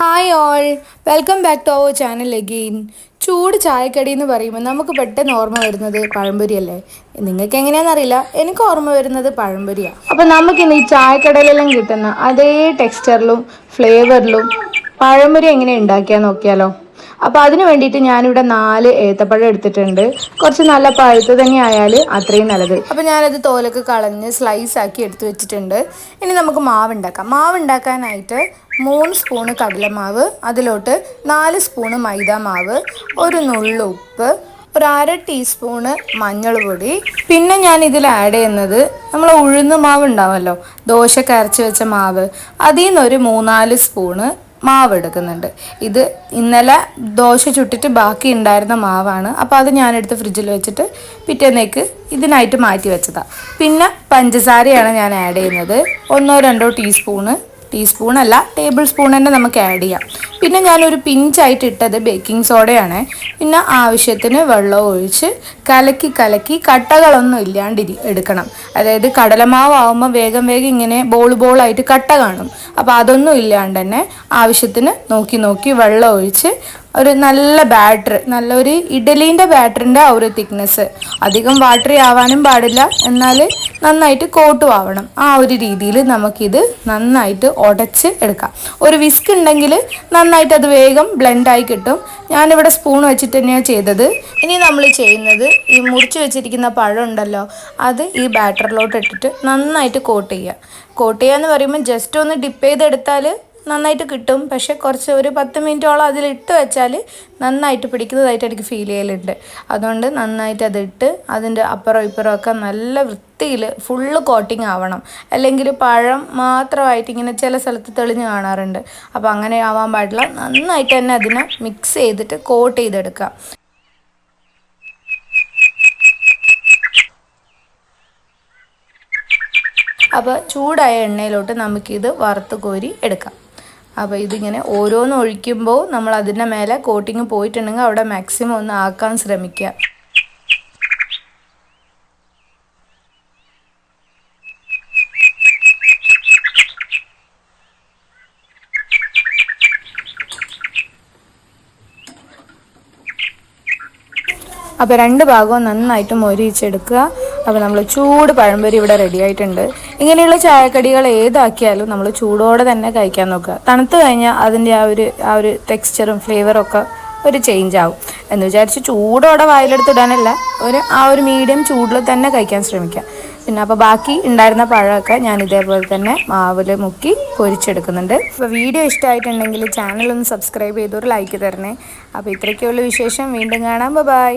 Hi all, welcome back to our channel again. ചൂട് ചായക്കടി എന്ന് പറയുമ്പോൾ നമുക്ക് പെട്ടെന്ന് ഓർമ്മ വരുന്നത് പഴംപൊരി അല്ലേ? നിങ്ങൾക്ക് എങ്ങനെയാണെന്നറിയില്ല, എനിക്ക് ഓർമ്മ വരുന്നത് പഴംപൊരിയാണ്. അപ്പോൾ നമുക്കിന്ന് ഈ ചായക്കടയിലെല്ലാം കിട്ടുന്ന അതേ ടെക്സ്ചറിലും ഫ്ലേവറിലും പഴംപൊരി എങ്ങനെ ഉണ്ടാക്കിയാൽ നോക്കിയാലോ? അപ്പോൾ അതിന് വേണ്ടിയിട്ട് ഞാനിവിടെ 4 ഏത്തപ്പഴം എടുത്തിട്ടുണ്ട്. കുറച്ച് നല്ല പഴുത്ത് തന്നെ ആയാൽ അത്രയും നല്ലത്. അപ്പോൾ ഞാനത് തോലൊക്കെ കളഞ്ഞ് സ്ലൈസ് ആക്കി എടുത്ത് വെച്ചിട്ടുണ്ട്. ഇനി നമുക്ക് മാവ് ഉണ്ടാക്കാം. മാവ് ഉണ്ടാക്കാനായിട്ട് 3 സ്പൂണ് കടലമാവ്, അതിലോട്ട് 4 സ്പൂണ് മൈദ മാവ്, ഒരു നുള്ളു ഉപ്പ്, ഒരു അര ടീസ്പൂണ് മഞ്ഞൾ പൊടി. പിന്നെ ഞാൻ ഇതിൽ ആഡ് ചെയ്യുന്നത് നമ്മൾ ഉഴുന്ന് മാവ് ഉണ്ടാവുമല്ലോ, ദോശക്ക് അരച്ച് വെച്ച മാവ്, അതിൽ നിന്നൊരു 3-4 സ്പൂണ് മാവ് എടുക്കുന്നുണ്ട്. ഇത് ഇന്നലെ ദോശ ചുട്ടിട്ട് ബാക്കി ഉണ്ടായിരുന്ന മാവാണ്. അപ്പോൾ അത് ഞാനെടുത്ത് ഫ്രിഡ്ജിൽ വെച്ചിട്ട് പിറ്റേന്നേക്ക് ഇതിനായിട്ട് മാറ്റി വെച്ചതാണ്. പിന്നെ പഞ്ചസാരയാണ് ഞാൻ ആഡ് ചെയ്യുന്നത്. 1-2 ടീസ്പൂണല്ല, ടേബിൾ സ്പൂൺ തന്നെ നമുക്ക് ആഡ് ചെയ്യാം. പിന്നെ ഞാനൊരു പിഞ്ചായിട്ട് ഇട്ടത് ബേക്കിംഗ് സോഡയാണ്. പിന്നെ ആവശ്യത്തിന് വെള്ളം ഒഴിച്ച് കലക്കി കട്ടകളൊന്നും ഇല്ലാണ്ട് എടുക്കണം. അതായത് കടലമാവ് ആവുമ്പോൾ വേഗം ഇങ്ങനെ ബോളായിട്ട് കട്ട കാണും. അപ്പോൾ അതൊന്നും ഇല്ലാണ്ട് തന്നെ ആവശ്യത്തിന് നോക്കി വെള്ളം ഒഴിച്ച് ഒരു നല്ല ബാറ്റർ, നല്ലൊരു ഇഡലീൻ്റെ ബാറ്ററിൻ്റെ ആ ഒരു തിക്നെസ്, അധികം വാട്ടറി ആവാനും പാടില്ല, എന്നാൽ നന്നായിട്ട് കോട്ടും ആവണം. ആ ഒരു രീതിയിൽ നമുക്കിത് നന്നായിട്ട് ഉടച്ച് എടുക്കാം. ഒരു വിസ്ക് ഉണ്ടെങ്കിൽ നന്നായിട്ട് അത് വേഗം ബ്ലെൻഡായി കിട്ടും. ഞാനിവിടെ സ്പൂൺ വെച്ചിട്ട് തന്നെയാണ് ചെയ്തത്. ഇനി നമ്മൾ ചെയ്യുന്നത്, ഈ മുറിച്ച് വെച്ചിരിക്കുന്ന പഴം ഉണ്ടല്ലോ, അത് ഈ ബാറ്ററിലോട്ട് ഇട്ടിട്ട് നന്നായിട്ട് കോട്ട് ചെയ്യുക എന്ന് പറയുമ്പോൾ ജസ്റ്റ് ഒന്ന് ഡിപ്പ് ചെയ്തെടുത്താൽ നന്നായിട്ട് കിട്ടും. പക്ഷെ ഒരു 10 മിനിറ്റോളം അതിലിട്ട് വെച്ചാൽ നന്നായിട്ട് പിടിക്കുന്നതായിട്ട് എനിക്ക് ഫീൽ ചെയ്യലുണ്ട്. അതുകൊണ്ട് നന്നായിട്ട് അതിട്ട് അതിൻ്റെ അപ്പുറം ഇപ്പുറം ഒക്കെ നല്ല വൃത്തിയിൽ ഫുള്ള് കോട്ടിങ് ആവണം. അല്ലെങ്കിൽ പഴം മാത്രമായിട്ട് ഇങ്ങനെ ചില സ്ഥലത്ത് തെളിഞ്ഞ് കാണാറുണ്ട്. അപ്പോൾ അങ്ങനെ ആവാൻ പാടില്ല. നന്നായിട്ട് തന്നെ അതിനെ മിക്സ് ചെയ്തിട്ട് കോട്ട് ചെയ്തെടുക്കുക. അപ്പോൾ ചൂടായ എണ്ണയിലോട്ട് നമുക്കിത് വറുത്ത് കോരി എടുക്കാം. അപ്പോൾ ഇതിങ്ങനെ ഓരോന്ന് ഒഴിക്കുമ്പോൾ നമ്മൾ അതിൻ്റെ മേലെ കോട്ടിങ് പോയിട്ടുണ്ടെങ്കിൽ അവിടെ മാക്സിമം ഒന്ന് ആക്കാൻ ശ്രമിക്കുക. അപ്പോൾ 2 ഭാഗവും നന്നായിട്ട് മൊരിയിച്ചെടുക്കുക. അപ്പോൾ നമ്മൾ ചൂട് പഴംപൊരി ഇവിടെ റെഡി ആയിട്ടുണ്ട്. ഇങ്ങനെയുള്ള ചായക്കടികൾ ഏതാക്കിയാലും നമ്മൾ ചൂടോടെ തന്നെ കഴിക്കാൻ നോക്കുക. തണുത്ത് കഴിഞ്ഞാൽ അതിൻ്റെ ആ ഒരു ടെക്സ്ചറും ഫ്ലേവറും ഒക്കെ ഒരു ചേഞ്ച് ആവും. എന്ന് വിചാരിച്ച് ചൂടോടെ വായിലെടുത്തിടാനല്ല, ആ ഒരു മീഡിയം ചൂടിൽ തന്നെ കഴിക്കാൻ ശ്രമിക്കുക. പിന്നെ അപ്പോൾ ബാക്കി ഉണ്ടായിരുന്ന പഴമൊക്കെ ഞാൻ ഇതേപോലെ തന്നെ മാവിൽ മുക്കി പൊരിച്ചെടുക്കുന്നുണ്ട്. അപ്പോൾ വീഡിയോ ഇഷ്ടമായിട്ടുണ്ടെങ്കിൽ ചാനലൊന്ന് സബ്സ്ക്രൈബ് ചെയ്തൊരു ലൈക്ക് തരണേ. അപ്പോൾ ഇത്രയൊക്കെയുള്ള വിശേഷം. വീണ്ടും കാണാം. ബൈ.